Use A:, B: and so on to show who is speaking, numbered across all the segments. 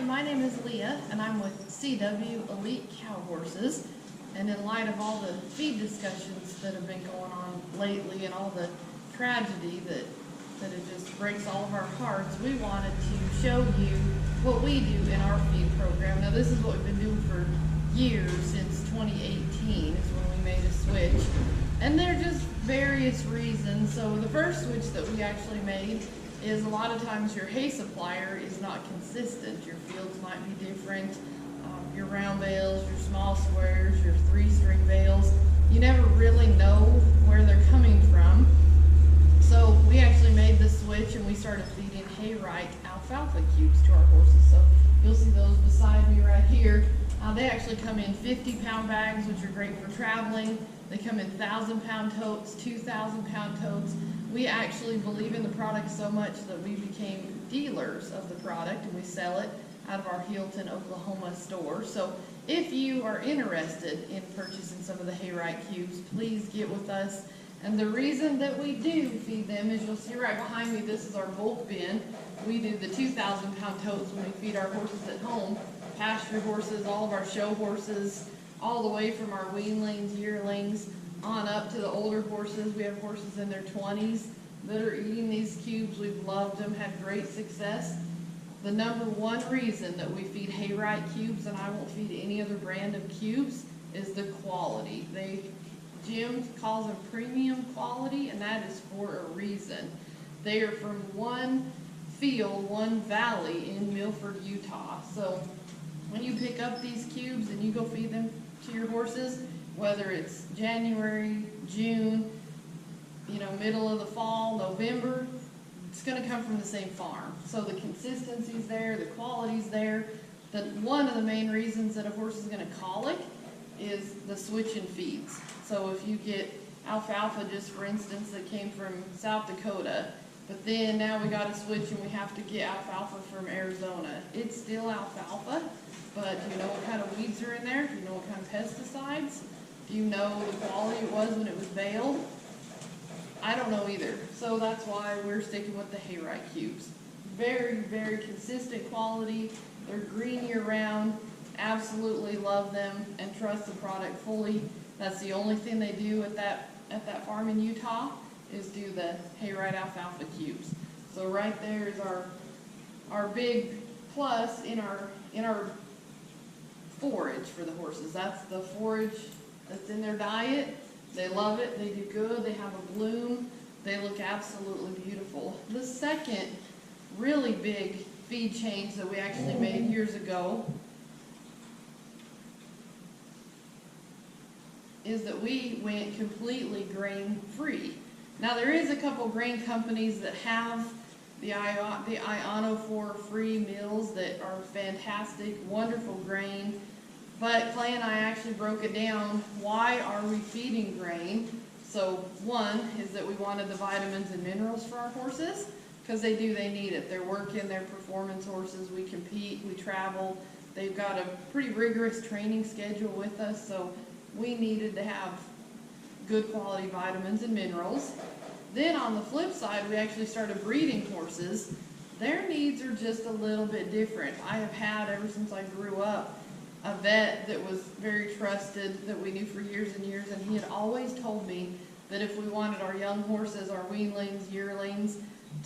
A: my name is Leah, and I'm with CW Elite Cow Horses. And in light of all the feed discussions that have been going on lately and all the tragedy that it just breaks all of our hearts, we wanted to show you what we do in our feed program. Now, this is what we've been doing for years, since 2018 is when we made a switch. And they're just various reasons. So the first switch that we actually made is a lot of times your hay supplier is not consistent. Your fields might be different. Your round bales, your small squares, your 3-string bales, you never really know where they're coming from. So we actually made the switch and we started feeding Hayrite alfalfa cubes to our horses. So you'll see those beside me right here. They actually come in 50-pound bags, which are great for traveling. They come in 1,000-pound totes, 2,000-pound totes. We actually believe in the product so much that we became dealers of the product, and we sell it out of our Hilton, Oklahoma store. So if you are interested in purchasing some of the Hayrite cubes, please get with us. And the reason that we do feed them is, you'll see right behind me, this is our bulk bin. We do the 2,000-pound totes when we feed our horses at home. Pasture horses, all of our show horses, all the way from our weanlings, yearlings, on up to the older horses. We have horses in their 20s that are eating these cubes. We've loved them, had great success. The number one reason that we feed Hayrite cubes, and I won't feed any other brand of cubes, is the quality. Jim calls them premium quality, and that is for a reason. They are from one field, one valley in Milford, Utah. So when you pick up these cubes and you go feed them to your horses, whether it's January, June, middle of the fall, November, it's going to come from the same farm. So the consistency's there, the quality's there. One of the main reasons that a horse is going to colic is the switch in feeds. So if you get alfalfa, just for instance, that came from South Dakota, but then now we got to switch and we have to get alfalfa from Arizona. It's still alfalfa, but do you know what kind of weeds are in there? Do you know what kind of pesticides? Do you know the quality it was when it was baled? I don't know either. So that's why we're sticking with the Hayrite cubes. Very, very consistent quality. They're green year round. Absolutely love them and trust the product fully. That's the only thing they do at that farm in Utah, is do the Hayrite alfalfa cubes. So right there is our big plus in our forage for the horses. That's the forage that's in their diet. They love it. They do good. They have a bloom. They look absolutely beautiful. The second really big feed change that we actually made years ago is that we went completely grain free. Now, there is a couple grain companies that have the ionophore free meals that are fantastic, wonderful grain. But Clay and I actually broke it down. Why are we feeding grain? So one is that we wanted the vitamins and minerals for our horses, because they need it. They're working, they're performance horses. We compete, we travel. They've got a pretty rigorous training schedule with us, so we needed to have good quality vitamins and minerals. Then on the flip side, we actually started breeding horses. Their needs are just a little bit different. I have had, ever since I grew up, a vet that was very trusted, that we knew for years and years, and he had always told me that if we wanted our young horses, our weanlings, yearlings,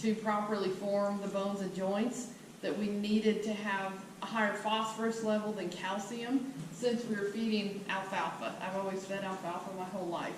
A: to properly form the bones and joints, that we needed to have a higher phosphorus level than calcium, since we were feeding alfalfa. I've always fed alfalfa my whole life.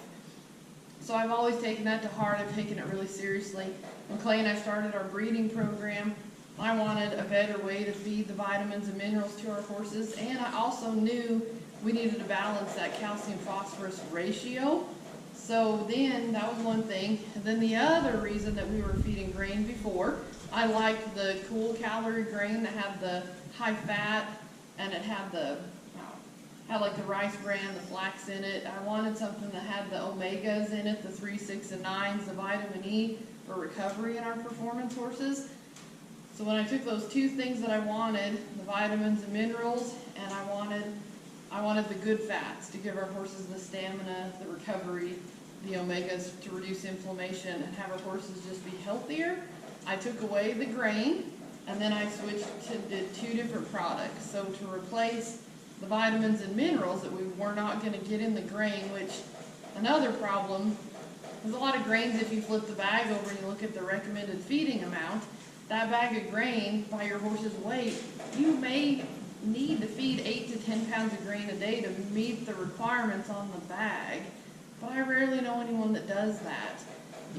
A: So I've always taken that to heart. I've taken it really seriously. When Clay and I started our breeding program, I wanted a better way to feed the vitamins and minerals to our horses, and I also knew we needed to balance that calcium-phosphorus ratio. So then, that was one thing. And then the other reason that we were feeding grain before, I liked the cool calorie grain that had the high fat, and it had like the rice bran, the flax in it. I wanted something that had the omegas in it, the 3, 6, and 9s, the vitamin E for recovery in our performance horses. So when I took those two things that I wanted, the vitamins and minerals, and I wanted the good fats to give our horses the stamina, the recovery, the omegas to reduce inflammation and have our horses just be healthier, I took away the grain, and then I switched to did 2 different products. So to replace the vitamins and minerals that we were not going to get in the grain, which another problem, there's a lot of grains. If you flip the bag over and you look at the recommended feeding amount, that bag of grain by your horse's weight, you may need to feed 8 to 10 pounds of grain a day to meet the requirements on the bag. But I rarely know anyone that does that.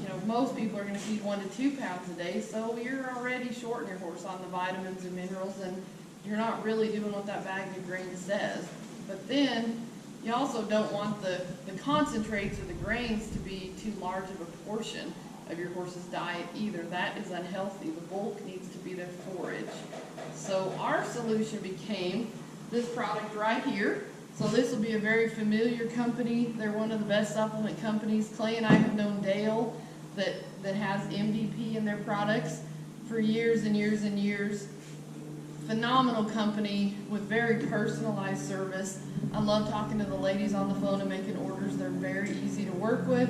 A: You know, most people are going to feed 1 to 2 pounds a day, so you're already shorting your horse on the vitamins and minerals, and you're not really doing what that bag of grain says. But then you also don't want the concentrates or the grains to be too large of a portion of your horse's diet either. That is unhealthy. The bulk needs to be their forage. So our solution became this product right here. So this will be a very familiar company. They're one of the best supplement companies. Clay and I have known Dale that has MVP in their products for years and years and years. Phenomenal company with very personalized service. I love talking to the ladies on the phone and making orders. They're very easy to work with.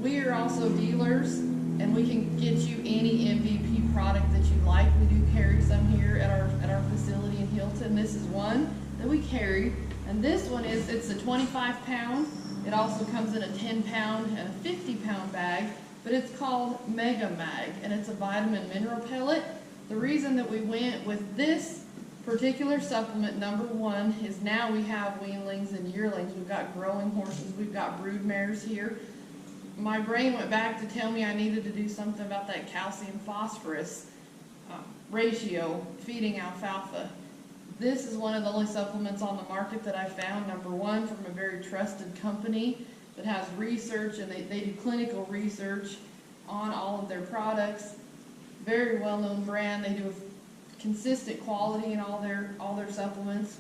A: We are also dealers, and we can get you any MVP product that you like. We do carry some here at our facility in Hilton. This is one that we carry, and this one it's a 25 pound. It also comes in a 10 pound and a 50 pound bag, but it's called MegaMag, and it's a vitamin mineral pellet. The reason that we went with this particular supplement, number one, is now we have weanlings and yearlings. We've got growing horses. We've got brood mares here. My brain went back to tell me I needed to do something about that calcium phosphorus ratio feeding alfalfa. This is one of the only supplements on the market that I found, number one, from a very trusted company that has research, and they do clinical research on all of their products. Very well-known brand. They do a consistent quality in all their supplements.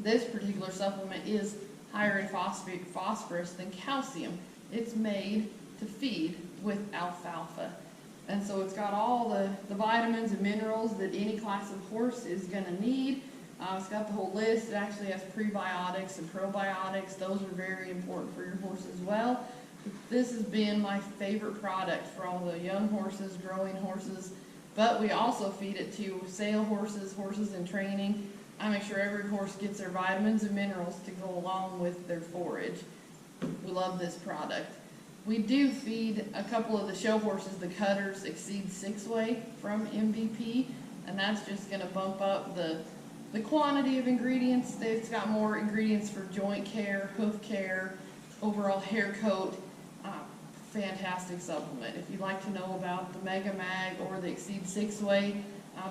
A: This particular supplement is higher in phosphorus than calcium. It's made to feed with alfalfa. And so it's got all the vitamins and minerals that any class of horse is going to need. It's got the whole list. It actually has prebiotics and probiotics. Those are very important for your horse as well. This has been my favorite product for all the young horses, growing horses, but we also feed it to sale horses, horses in training. I make sure every horse gets their vitamins and minerals to go along with their forage. We love this product. We do feed a couple of the show horses the Cutters Exceed 6-Way from MVP, and that's just going to bump up the quantity of ingredients. It's got more ingredients for joint care, hoof care, overall hair coat. Fantastic supplement. If you'd like to know about the MegaMag or the Exceed 6-Way,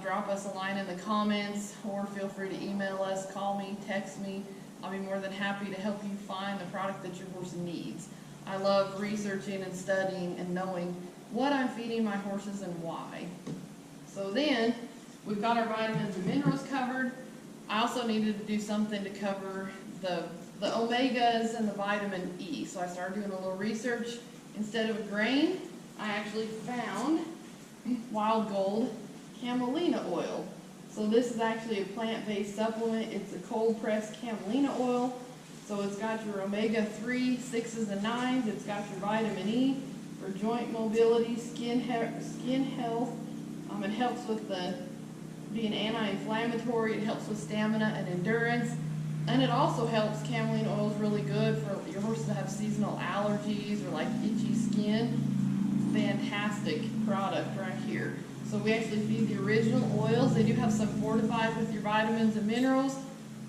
A: drop us a line in the comments, or feel free to email us, call me, text me. I'll be more than happy to help you find the product that your horse needs. I love researching and studying and knowing what I'm feeding my horses and why. So then, we've got our vitamins and minerals covered. I also needed to do something to cover the omegas and the vitamin E. So I started doing a little research. Instead of a grain, I actually found Wild Gold Camelina oil. So this is actually a plant-based supplement. It's a cold-pressed camelina oil. So it's got your omega-3, 6s, and 9s. It's got your vitamin E for joint mobility, skin health. It helps with being anti-inflammatory. It helps with stamina and endurance. And it also helps, camelina oil is really good for your horses that have seasonal allergies or like itchy skin. Fantastic product right here. So we actually feed the original oils. They do have some fortified with your vitamins and minerals.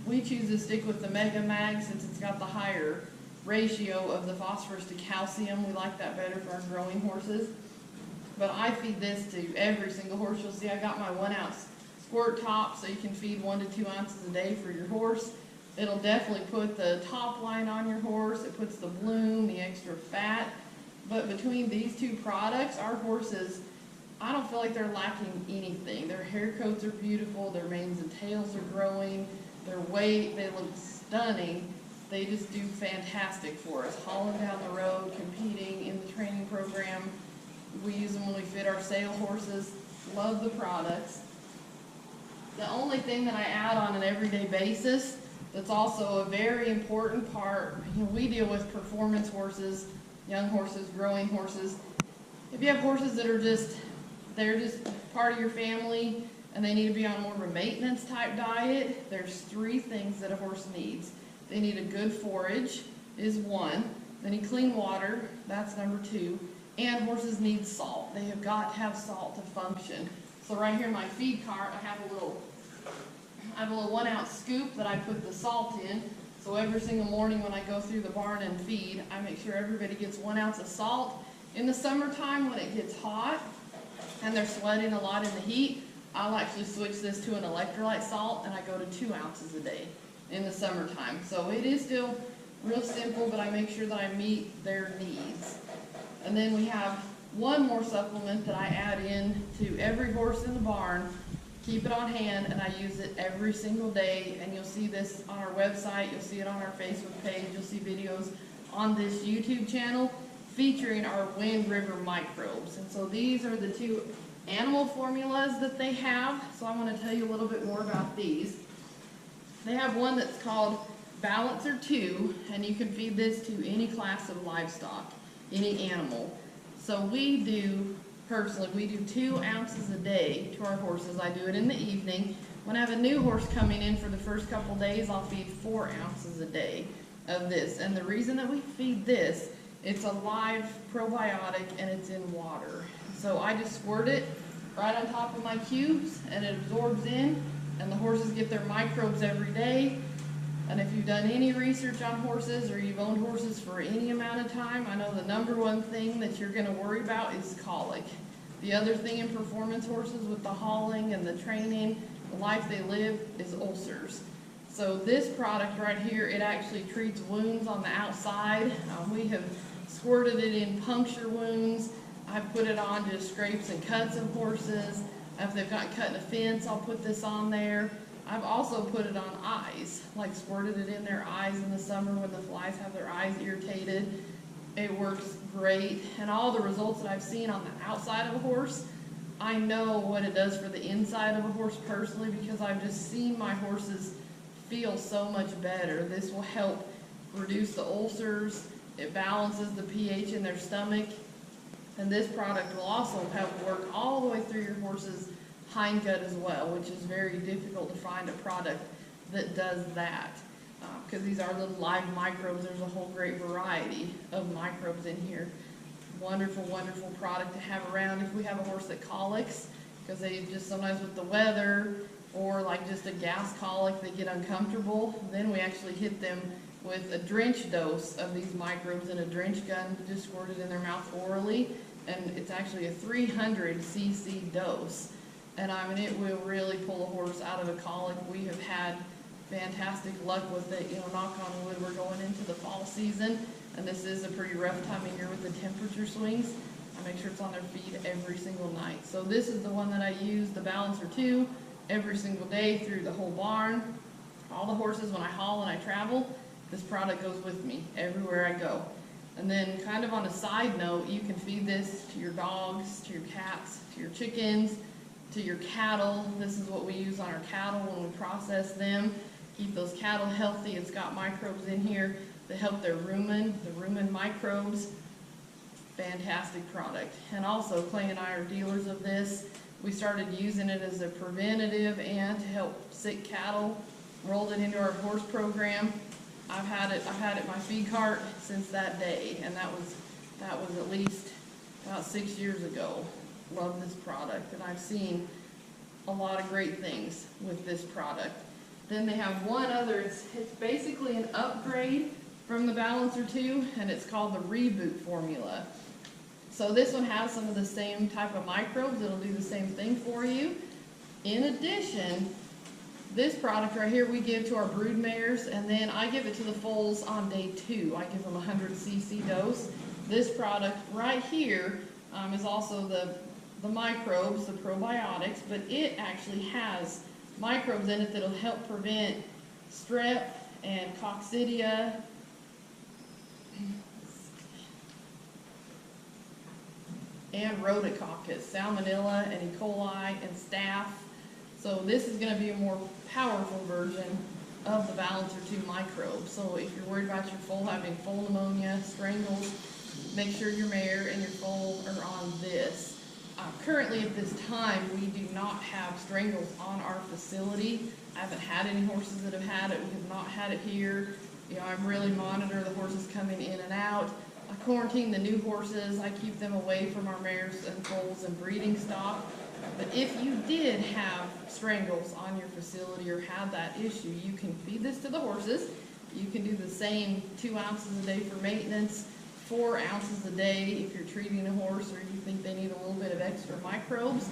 A: We choose to stick with the MegaMag since it's got the higher ratio of the phosphorus to calcium. We like that better for our growing horses. But I feed this to every single horse. You'll see I got my 1 ounce squirt top, so you can feed 1 to 2 ounces a day for your horse. It'll definitely put the top line on your horse. It puts the bloom, the extra fat. But between these 2 products, our horses, I don't feel like they're lacking anything. Their hair coats are beautiful. Their manes and tails are growing. Their weight, they look stunning. They just do fantastic for us. Hauling down the road, competing in the training program. We use them when we fit our sale horses. Love the products. The only thing that I add on an everyday basis that's also a very important part, we deal with performance horses, young horses, growing horses. If you have horses that are they're just part of your family, and they need to be on more of a maintenance type diet, there's 3 things that a horse needs. They need a good forage, is 1. They need clean water, that's number 2. And horses need salt. They have got to have salt to function. So right here in my feed cart, I have a little 1-ounce scoop that I put the salt in. So every single morning when I go through the barn and feed, I make sure everybody gets 1 ounce of salt. In the summertime when it gets hot and they're sweating a lot in the heat, I'll actually switch this to an electrolyte salt, and I go to 2 ounces a day in the summertime. So it is still real simple, but I make sure that I meet their needs. And then we have one more supplement that I add in to every horse in the barn. Keep it on hand, and I use it every single day, and you'll see this on our website, you'll see it on our Facebook page, you'll see videos on this YouTube channel featuring our Wind River Microbes. And so these are the 2 animal formulas that they have. So I want to tell you a little bit more about these. They have one that's called Balancer 2, and you can feed this to any class of livestock, any animal. So we do, personally, we do 2 ounces a day to our horses. I do it in the evening. When I have a new horse coming in for the first couple days, I'll feed 4 ounces a day of this. And the reason that we feed this, it's a live probiotic and it's in water. So I just squirt it right on top of my cubes and it absorbs in, and the horses get their microbes every day. And if you've done any research on horses or you've owned horses for any amount of time, I know the number 1 thing that you're going to worry about is colic. The other thing in performance horses with the hauling and the training, the life they live, is ulcers. So this product right here, it actually treats wounds on the outside. We have squirted it in puncture wounds. I've put it on just scrapes and cuts of horses. If they've got cut in a fence, I'll put this on there. I've also put it on eyes, like squirted it in their eyes in the summer when the flies have their eyes irritated. It works great, and all the results that I've seen on the outside of a horse, I know what it does for the inside of a horse personally, because I've just seen my horses feel so much better. This will help reduce the ulcers. It balances the pH in their stomach, and this product will also help work all the way through your horse's hind gut as well, which is very difficult to find a product that does that, because these are little live microbes. There's a whole great variety of microbes in here. Wonderful, wonderful product to have around if we have a horse that colics, because they just sometimes with the weather or like just a gas colic, they get uncomfortable. Then we actually hit them with a drench dose of these microbes in a drench gun, just squirted in their mouth orally, and it's actually a 300 cc dose. And I mean, it will really pull a horse out of a colic. We have had fantastic luck with it. You know, knock on wood, we're going into the fall season, and this is a pretty rough time of year with the temperature swings. I make sure it's on their feed every single night. So this is the one that I use, the Balancer 2, every single day through the whole barn. All the horses, when I haul and I travel, this product goes with me everywhere I go. And then kind of on a side note, you can feed this to your dogs, to your cats, to your chickens, to your cattle. This is what we use on our cattle when we process them. Keep those cattle healthy. It's got microbes in here that help their rumen, the rumen microbes. Fantastic product. And also, Clay and I are dealers of this. We started using it as a preventative and to help sick cattle. Rolled it into our horse program. I've had it in my feed cart since that day, and that was at least about 6 years ago. Love this product, and I've seen a lot of great things with this product. Then they have one other, it's basically an upgrade from the Balancer 2, and it's called the Reboot formula. So this one has some of the same type of microbes. It'll do the same thing for you. In addition, this product right here we give to our brood mares, and then I give it to the foals on day 2. I give them a 100 cc dose. This product right here is also the microbes, the probiotics, but it actually has microbes in it that'll help prevent strep and coccidia, and rhodococcus, salmonella, and E. coli, and staph. So this is going to be a more powerful version of the Balancer 2 microbe. So if you're worried about your foal having foal pneumonia, strangles, make sure your mare and your foal are on this. Currently at this time, we do not have strangles on our facility. I haven't had any horses that have had it. We have not had it here. You know, I really monitor the horses coming in and out. I quarantine the new horses. I keep them away from our mares and foals and breeding stock. But if you did have strangles on your facility or had that issue, you can feed this to the horses. You can do the same 2 ounces a day for maintenance, 4 ounces a day if you're treating a horse or you think they need a little bit of extra microbes.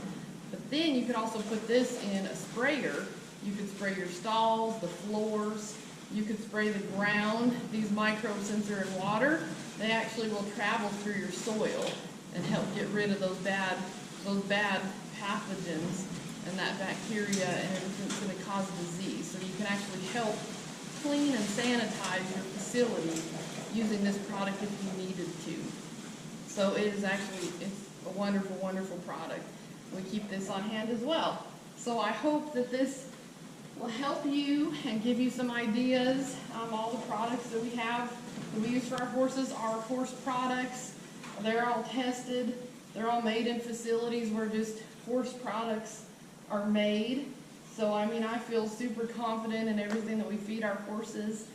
A: But then you could also put this in a sprayer. You could spray your stalls, the floors, you could spray the ground. These microbes, since they're in water, they actually will travel through your soil and help get rid of those bad pathogens and that bacteria and everything that's going to cause disease. So you can actually help clean and sanitize your facility using this product if you needed to. So it's a wonderful, wonderful product. We keep this on hand as well. So I hope that this will help you and give you some ideas. All the products that we have that we use for our horses are horse products. They're all tested. They're all made in facilities where just horse products are made. So I mean, I feel super confident in everything that we feed our horses.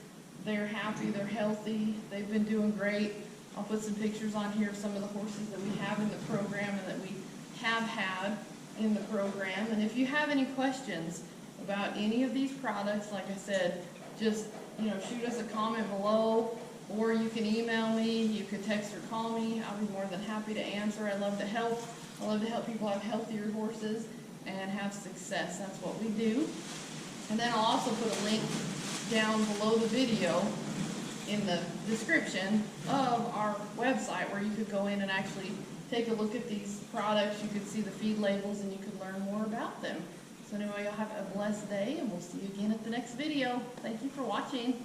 A: They're happy, they're healthy, they've been doing great. I'll put some pictures on here of some of the horses that we have in the program and that we have had in the program. And if you have any questions about any of these products, like I said, just shoot us a comment below, or you can email me, you can text or call me. I'll be more than happy to answer. I love to help. I love to help people have healthier horses and have success. That's what we do. And then I'll also put a link down below the video in the description of our website where you could go in and actually take a look at these products. You could see the feed labels and you could learn more about them. So anyway, y'all have a blessed day and we'll see you again at the next video. Thank you for watching.